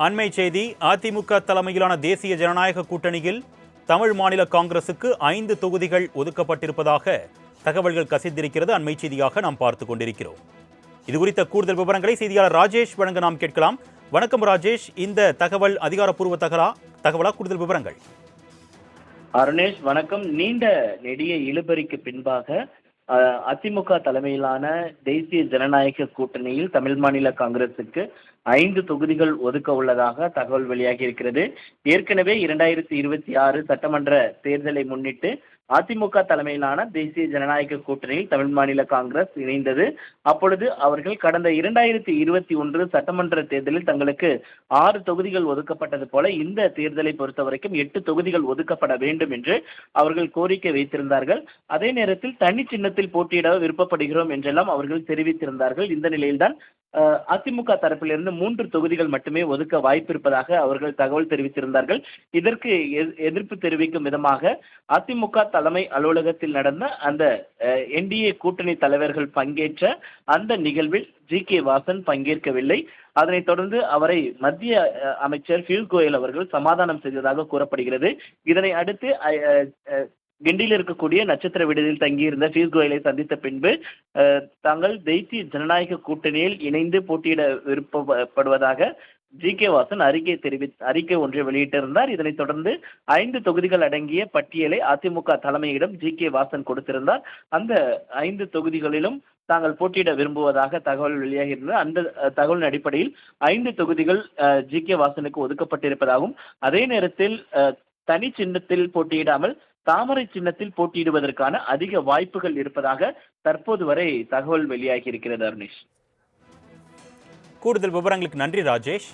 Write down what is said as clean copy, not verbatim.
அண்மை செய்தி. அதிமுக தலைமையிலான தேசிய ஜனநாயக கூட்டணியில் தமிழ் மாநில காங்கிரசுக்கு 5 தொகுதிகள் ஒதுக்கப்பட்டிருப்பதாக தகவல்கள் கசிந்திருக்கிறது. அண்மை செய்தியாக நாம் பார்த்துக் கொண்டிருக்கிறோம். இது குறித்த கூடுதல் விவரங்களை செய்தியாளர் ராஜேஷ் வழங்க நாம் கேட்கலாம். வணக்கம் ராஜேஷ், இந்த தகவல் அதிகாரப்பூர்வ தகவலா? கூடுதல் விவரங்கள். அருணேஷ் வணக்கம். நீண்ட நெடிய இழுபறிக்கு பின்பாக அதிமுக தலைமையிலான தேசிய ஜனநாயக கூட்டணியில் தமிழ் மாநில காங்கிரசுக்கு 5 தொகுதிகள் ஒதுக்க உள்ளதாக தகவல் வெளியாகி இருக்கிறது. ஏற்கனவே 2026 சட்டமன்ற தேர்தலை முன்னிட்டு அதிமுக தலைமையிலான தேசிய ஜனநாயக கூட்டணியில் தமிழ் மாநில காங்கிரஸ் இணைந்தது. அப்பொழுது அவர்கள் கடந்த 2021 சட்டமன்ற தேர்தலில் தங்களுக்கு 6 தொகுதிகள் ஒதுக்கப்பட்டது போல இந்த தேர்தலை பொறுத்தவரைக்கும் 8 தொகுதிகள் ஒதுக்கப்பட வேண்டும் என்று அவர்கள் கோரிக்கை வைத்திருந்தார்கள். அதே நேரத்தில் தனி சின்னத்தில் போட்டியிட விருப்பப்படுகிறோம் என்றெல்லாம் அவர்கள் தெரிவித்திருந்தார்கள். இந்த நிலையில்தான் அதிமுக தரப்பிலிருந்து 3 தொகுதிகள் மட்டுமே ஒதுக்க வாய்ப்பிருப்பதாக அவர்கள் தகவல் தெரிவித்திருந்தார்கள். இதற்கு எதிர்ப்பு தெரிவிக்கும் விதமாக அதிமுக தலைமை அலுவலகத்தில் நடந்த அந்த என்டிஏ கூட்டணி தலைவர்கள் பங்கேற்ற அந்த நிகழ்வில் ஜி.கே. வாசன் பங்கேற்கவில்லை. அதனைத் தொடர்ந்து அவரை மத்திய அமைச்சர் பியூஷ் கோயல் அவர்கள் சமாதானம் செய்ததாக கூறப்படுகிறது. இதனை அடுத்து கிண்டியில் இருக்கக்கூடிய நட்சத்திர விடுதியில் தங்கியிருந்த பியூஷ் கோயலை சந்தித்த பின்பு தாங்கள் தேசிய ஜனநாயக கூட்டணியில் இணைந்து போட்டியிட விருப்பப்படுவதாக ஜி.கே. வாசன் அறிக்கை ஒன்றை வெளியிட்டிருந்தார். இதனைத் தொடர்ந்து 5 தொகுதிகள் அடங்கிய பட்டியலை அதிமுக தலைமையிடம் ஜி.கே. வாசன் கொடுத்திருந்தார். அந்த 5 தொகுதிகளிலும் தாங்கள் போட்டியிட விரும்புவதாக தகவல் வெளியாகியிருந்தது. அந்த தகவலின் அடிப்படையில் 5 தொகுதிகள் ஜி.கே. வாசனுக்கு ஒதுக்கப்பட்டிருப்பதாகவும், அதே நேரத்தில் தனி சின்னத்தில் போட்டியிடாமல் தாமரை சின்னத்தில் போட்டியிடுவதற்கான அதிக வாய்ப்புகள் இருப்பதாக தற்போது வரை தகவல் வெளியாகி இருக்கிறது. அருணேஷ், கூடுதல் விவரங்களுக்கு நன்றி ராஜேஷ்.